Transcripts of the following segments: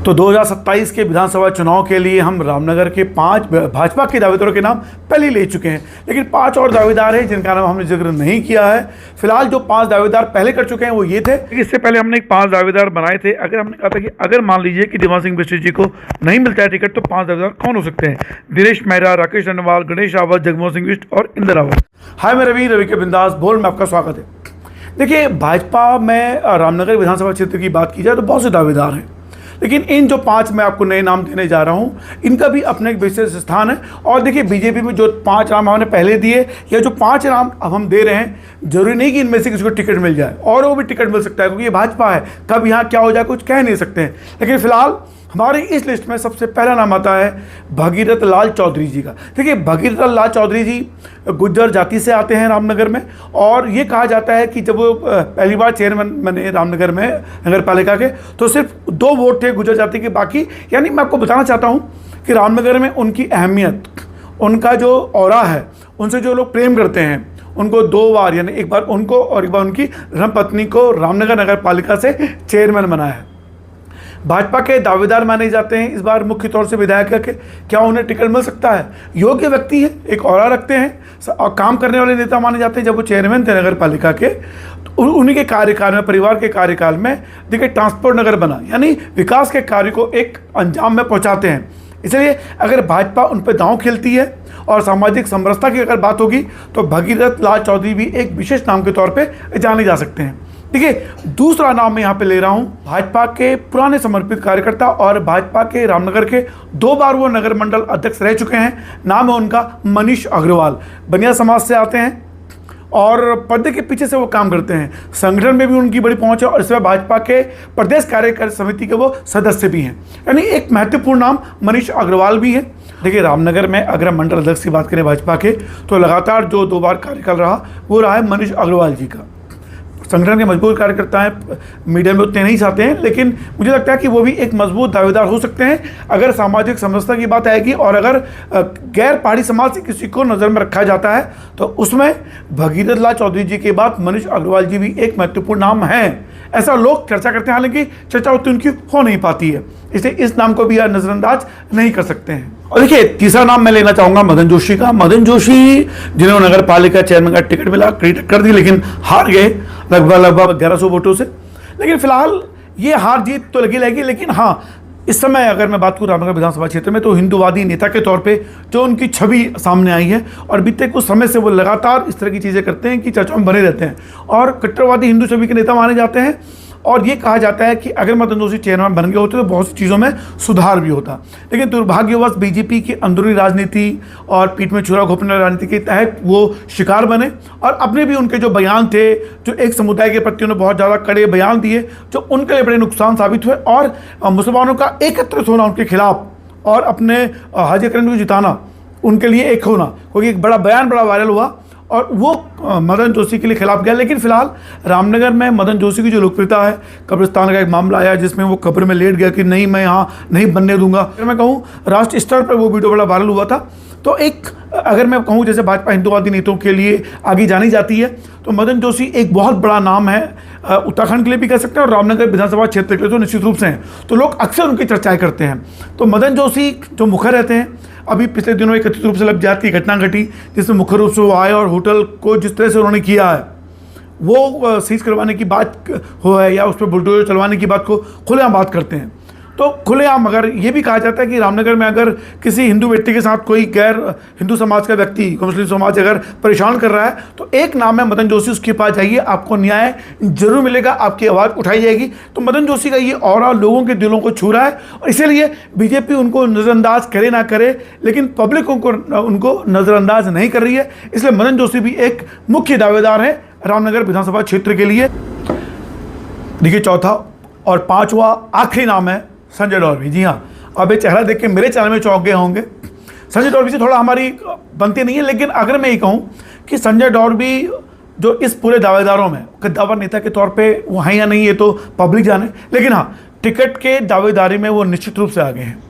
तो 2027 के विधानसभा चुनाव के लिए हम रामनगर के 5 भाजपा के दावेदारों के नाम पहले ही ले चुके हैं, लेकिन 5 और दावेदार हैं जिनका नाम हमने जिक्र नहीं किया है। फिलहाल जो 5 दावेदार पहले कर चुके हैं वो ये थे। इससे पहले हमने 5 दावेदार बनाए थे। अगर हमने कहा था कि अगर मान लीजिए कि दीवान सिंह बिष्ट जी को नहीं मिलता है टिकट तो 5 दावेदार कौन हो सकते हैं? दिनेश मेहरा, राकेश अग्रवाल, गणेश रावत, जगमोहन सिंह बिष्ट और इंदर रावत। हाय, मैं रवि के बिंदास बोल में आपका स्वागत है। देखिए, भाजपा में रामनगर विधानसभा क्षेत्र की बात की जाए तो बहुत से दावेदार हैं, लेकिन इन जो 5 मैं आपको नए नाम देने जा रहा हूं इनका भी अपने एक विशेष स्थान है। और देखिए, बीजेपी में जो 5 नाम हमने पहले दिए या जो 5 नाम अब हम दे रहे हैं, जरूरी नहीं कि इनमें से किसी को टिकट मिल जाए, और वो भी टिकट मिल सकता है क्योंकि ये भाजपा है। कब यहाँ क्या हो जाए कुछ कह नहीं सकते हैं। लेकिन फिलहाल हमारी इस लिस्ट में सबसे पहला नाम आता है भगीरथ लाल चौधरी जी का। देखिए, भगीरथ लाल चौधरी जी गुज्जर जाति से आते हैं रामनगर में, और ये कहा जाता है कि जब वो पहली बार चेयरमैन बने रामनगर में नगर पालिका के तो सिर्फ 2 वोट थे गुज्जर जाति के। बाकी यानी मैं आपको बताना चाहता हूँ कि रामनगर में उनकी अहमियत, उनका जो ऑरा है, उनसे जो लोग प्रेम करते हैं, उनको 2 बार यानी एक बार उनको और एक बार उनकी धर्मपत्नी को रामनगर नगर पालिका से चेयरमैन बनाया है। भाजपा के दावेदार माने जाते हैं इस बार मुख्य तौर से विधायक के। क्या उन्हें टिकट मिल सकता है? योग्य व्यक्ति है, एक ऑरा रखते हैं और काम करने वाले नेता माने जाते हैं। जब वो चेयरमैन थे नगर पालिका के तो उन्हीं के कार्यकाल में, परिवार के कार्यकाल में देखिए ट्रांसपोर्ट नगर बना, यानी विकास के कार्य को एक अंजाम में पहुंचाते हैं। इसलिए अगर भाजपा उन पर दांव खेलती है और सामाजिक समरसता की अगर बात होगी तो भगीरथ लाल चौधरी भी एक विशेष नाम के तौर पे जाने जा सकते हैं। देखिए, दूसरा नाम मैं यहाँ पे ले रहा हूँ भाजपा के पुराने समर्पित कार्यकर्ता और भाजपा के रामनगर के 2 बार वो नगर मंडल अध्यक्ष रह चुके हैं। नाम है उनका मनीष अग्रवाल। बनिया समाज से आते हैं और पर्दे के पीछे से वो काम करते हैं। संगठन में भी उनकी बड़ी पहुंच है और इसमें भाजपा के प्रदेश कार्यकारी समिति के वो सदस्य भी हैं। यानी एक महत्वपूर्ण नाम मनीष अग्रवाल भी है। देखिए, रामनगर में अगर मंडल अध्यक्ष की बात करें भाजपा के तो लगातार जो 2 बार कार्यकाल रहा वो रहा है मनीष अग्रवाल जी का। संगठन के मजबूत कार्यकर्ता हैं, मीडिया में उतने नहीं चाहते हैं, लेकिन मुझे लगता है कि वो भी एक मजबूत दावेदार हो सकते हैं अगर सामाजिक समरसता की बात आएगी। और अगर गैर पहाड़ी समाज से किसी को नज़र में रखा जाता है तो उसमें भगीरथ लाल चौधरी जी के बाद मनीष अग्रवाल जी भी एक महत्वपूर्ण नाम हैं। ऐसा लोग चर्चा करते हैं, हालांकि चर्चा उतनी उनकी हो नहीं पाती है, इसलिए इस नाम को भी नज़रअंदाज नहीं कर सकते हैं। और देखिए, तीसरा नाम मैं लेना चाहूँगा मदन जोशी का। मदन जोशी जिन्होंने नगर पालिका चेयरमैन का टिकट मिला, कर दी, लेकिन हार गए लगभग 1100 वोटों से। लेकिन फिलहाल ये हार जीत तो लगी रहेगी, लेकिन हाँ, इस समय अगर मैं बात करूँ रामनगर विधानसभा क्षेत्र में तो हिंदूवादी नेता के तौर पे जो उनकी छवि सामने आई है और बीते कुछ समय से वो लगातार इस तरह की चीज़ें करते हैं कि चर्चाओं में बने रहते हैं और कट्टरवादी हिंदू छवि के नेता माने जाते हैं। और ये कहा जाता है कि अगर मदन जोशी चेयरमैन बन गए होते तो बहुत सी चीज़ों में सुधार भी होता। लेकिन दुर्भाग्यवश बीजेपी की अंदरूनी राजनीति और पीठ में छुरा घोंपने राजनीति के तहत वो शिकार बने और अपने भी उनके जो बयान थे, जो एक समुदाय के प्रति उन्होंने बहुत ज़्यादा कड़े बयान दिए, जो उनके लिए बड़े नुकसान साबित हुए। और मुसलमानों का एकत्रित होना उनके खिलाफ और अपने हाजी करने को जिताना उनके लिए एक होना, क्योंकि एक बड़ा बयान बड़ा वायरल हुआ और वो मदन जोशी के लिए खिलाफ गया। लेकिन फिलहाल रामनगर में मदन जोशी की जो लोकप्रियता है, कब्रिस्तान का एक मामला आया जिसमें वो कब्र में लेट गया कि नहीं, मैं यहाँ नहीं बनने दूंगा। अगर मैं कहूँ राष्ट्रीय स्तर पर वो वीडियो बड़ा वायरल हुआ था। तो एक अगर मैं कहूँ जैसे भाजपा हिंदूवादी नेताओं के लिए आगे जानी जाती है तो मदन जोशी एक बहुत बड़ा नाम है, उत्तराखंड के लिए भी कह सकते हैं और रामनगर विधानसभा क्षेत्र के लिए तो निश्चित रूप से हैं। तो लोग अक्सर उनकी चर्चाएं करते हैं। तो मदन जोशी जो मुखर रहते हैं, अभी पिछले दिनों एक कथित रूप से लग जाती घटना घटी जिसमें मुख्य रूप से वो आए और होटल को जिस तरह से उन्होंने किया है वो सीज करवाने की बात हो है या उस पर बुलडोजर चलवाने की बात को खुलेआम बात करते हैं। तो खुलेआम अगर ये भी कहा जाता है कि रामनगर में अगर किसी हिंदू व्यक्ति के साथ कोई गैर हिंदू समाज का व्यक्ति, मुस्लिम समाज अगर परेशान कर रहा है तो एक नाम है मदन जोशी, उसके पास जाइए, आपको न्याय जरूर मिलेगा, आपकी आवाज़ उठाई जाएगी। तो मदन जोशी का ये ऑरा लोगों के दिलों को छू रहा है और इसीलिए बीजेपी उनको नज़रअंदाज करे ना करे, लेकिन पब्लिक उनको नज़रअंदाज नहीं कर रही है। इसलिए मदन जोशी भी एक मुख्य दावेदार है रामनगर विधानसभा क्षेत्र के लिए। देखिए, चौथा और 5वां आखिरी नाम है संजय डोरवी। जी हाँ, अब ये चेहरा देख के मेरे चैनल में चौंक गए होंगे। संजय डोरवी से थोड़ा हमारी बनती नहीं है, लेकिन अगर मैं ये कहूँ कि संजय डोरवी जो इस पूरे दावेदारों में कद्दावर नेता के तौर पे वो हैं या नहीं ये तो पब्लिक जाने, लेकिन हाँ, टिकट के दावेदारी में वो निश्चित रूप से आगे हैं।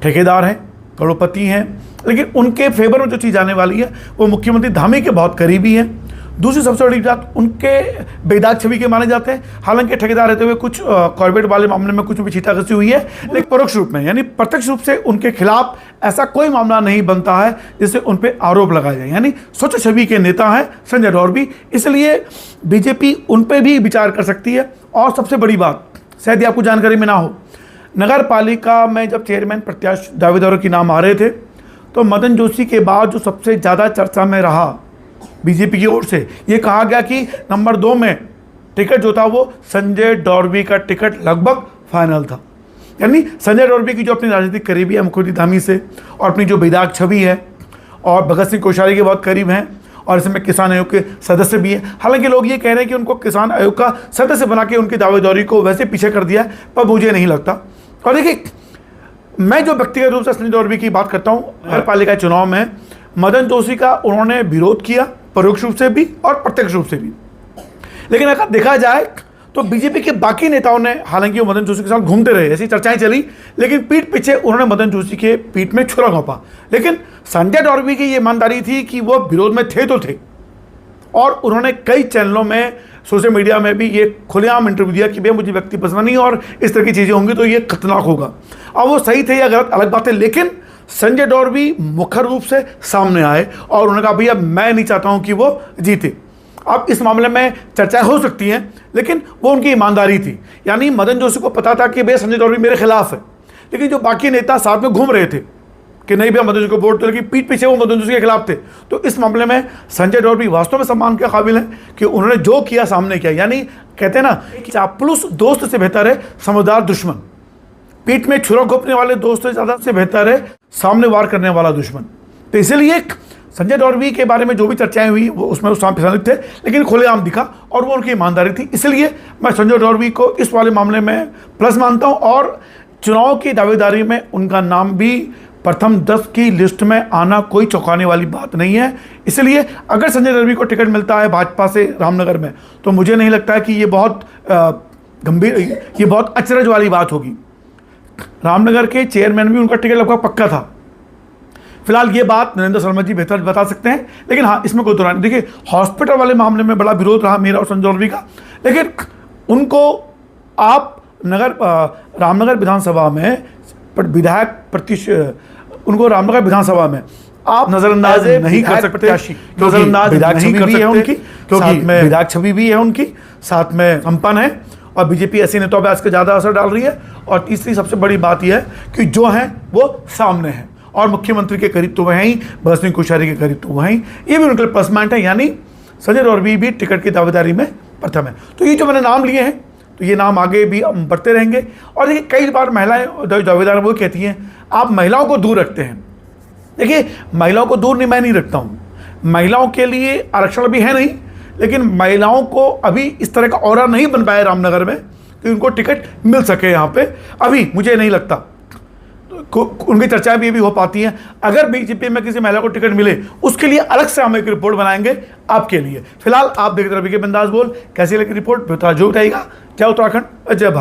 ठेकेदार हैं, करोड़पति हैं, लेकिन उनके फेवर में जो चीज़ आने वाली है वो मुख्यमंत्री धामी के बहुत करीबी हैं। दूसरी सबसे बड़ी बात, उनके बेदाग छवि के माने जाते हैं। हालांकि ठेकेदार रहते हुए कुछ कॉर्बेट वाले मामले में कुछ भी छींटाकसी हुई है, लेकिन परोक्ष रूप में यानी प्रत्यक्ष रूप से उनके खिलाफ ऐसा कोई मामला नहीं बनता है जिससे उन पर आरोप लगाए जाए। यानी स्वच्छ छवि के नेता हैं संजय डोरबी, इसलिए बीजेपी उन पर भी विचार कर सकती है। और सबसे बड़ी बात, शायद ये आपको जानकारी में ना हो, नगर पालिका में जब चेयरमैन प्रत्याशी दावेदारों के नाम आ रहे थे तो मदन जोशी के बाद जो सबसे ज़्यादा चर्चा में रहा बीजेपी की ओर से, ये कहा गया कि नंबर 2 में टिकट जो था वो संजय डोरबी का टिकट लगभग फाइनल था। यानी संजय डोरबी की जो अपनी राजनीतिक करीबी है मुखर्जी धामी से, और अपनी जो बेदाग छवि है, और भगत सिंह कोश्यारी के बहुत करीब हैं, और इसमें किसान आयोग के सदस्य भी हैं। हालांकि लोग ये कह रहे हैं कि उनको किसान आयोग का सदस्य बना के उनकी दावेदारी को वैसे पीछे कर दिया है, पर मुझे नहीं लगता। और देखिए, मैं जो व्यक्तिगत रूप से संजय डोरबी की बात करता हूँ, नगर पालिका चुनाव में मदन जोशी का उन्होंने विरोध किया, परोक्ष रूप से भी और प्रत्यक्ष रूप से भी। लेकिन अगर देखा जाए तो बीजेपी के बाकी नेताओं ने, हालांकि वो मदन जोशी के साथ घूमते रहे, ऐसी चर्चाएं चली, लेकिन पीठ पीछे उन्होंने मदन जोशी के पीठ में छुरा घोंपा। लेकिन संजय डोरबी की ये ईमानदारी थी कि वो विरोध में थे तो थे, और उन्होंने कई चैनलों में, सोशल मीडिया में भी ये खुलेआम इंटरव्यू दिया कि भैया मुझे व्यक्ति पसंद नहीं, और इस तरह की चीज़ें होंगी तो ये खतरनाक होगा। अब वो सही थे या गलत अलग बात है, लेकिन संजय डोरबी मुखर रूप से सामने आए और उन्होंने कहा भैया मैं नहीं चाहता हूं कि वो जीते। अब इस मामले में चर्चाएं हो सकती हैं, लेकिन वो उनकी ईमानदारी थी। यानी मदन जोशी को पता था कि भैया संजय डोरबी मेरे खिलाफ है, लेकिन जो बाकी नेता साथ में घूम रहे थे कि नहीं भैया मदन जोशी को वोट दो, लेकिन पीठ पीछे वो मदन जोशी के खिलाफ थे। तो इस मामले में संजय डोरबी वास्तव में सम्मान के काबिल है कि उन्होंने जो किया सामने किया। यानी कहते हैं ना, चापलूस दोस्त से बेहतर है समझदार दुश्मन, पीठ में छुरा घोंपने वाले दोस्त से ज़्यादा से बेहतर है सामने वार करने वाला दुश्मन। तो इसलिए संजय डोरबी के बारे में जो भी चर्चाएं हुई वो उसमें उस शामिल थे, लेकिन खुलेआम दिखा और वो उनकी ईमानदारी थी। इसलिए मैं संजय डोरबी को इस वाले मामले में प्लस मानता हूं, और चुनाव की दावेदारी में उनका नाम भी प्रथम 10 की लिस्ट में आना कोई चौंकाने वाली बात नहीं है। इसलिए अगर संजय डोरबी को टिकट मिलता है भाजपा से रामनगर में, तो मुझे नहीं लगता है कि ये बहुत गंभीर, ये बहुत अचरज वाली बात होगी। रामनगर के चेयरमैन भी उनका टिकट लगभग पक्का था। फिलहाल ये बात नरेंद्र शर्मा जी बेहतर बता सकते हैं, लेकिन हाँ इसमें कोई दौरान देखिए, हॉस्पिटल वाले मामले में बड़ा विरोध रहा मेरा और संजय डोरबी का, लेकिन उनको आप रामनगर विधानसभा में उनको रामनगर विधानसभा में आप नजरअंदाज नहीं कर सकते। नजरअंदाज नहीं कर सकते उनकी, क्योंकि विधायक छवि भी है उनकी, साथ में संपन्न है, और बीजेपी ऐसे नेताओं पर आजकल ज़्यादा असर डाल रही है। और तीसरी सबसे बड़ी बात यह है कि जो हैं वो सामने हैं, और मुख्यमंत्री के करीब तो वह हैं ही, भगत सिंह कोश्यारी के करीब तो वह हैं ही, ये भी उनके लिए प्लस पॉइंट है। यानी संजय डोरबी भी टिकट की दावेदारी में प्रथम है। तो ये जो मैंने नाम लिए हैं, तो ये नाम आगे भी बढ़ते रहेंगे। और देखिए, कई बार महिलाएं दावेदार वो कहती हैं आप महिलाओं को दूर रखते हैं। देखिए, महिलाओं को दूर नहीं, मैं नहीं रखता हूँ, महिलाओं के लिए आरक्षण भी है नहीं, लेकिन महिलाओं को अभी इस तरह का ऑरा नहीं बन पाया रामनगर में कि उनको टिकट मिल सके यहाँ पे, अभी मुझे नहीं लगता। उनकी चर्चाएं भी हो पाती हैं। अगर बीजेपी में किसी महिला को टिकट मिले, उसके लिए अलग से हम एक रिपोर्ट बनाएंगे आपके लिए। फिलहाल आप देख रहे हैं रवि के बिंदास बोल। कैसी लगी रिपोर्ट, जो उठाएगा। जय उत्तराखंड, जय भारत।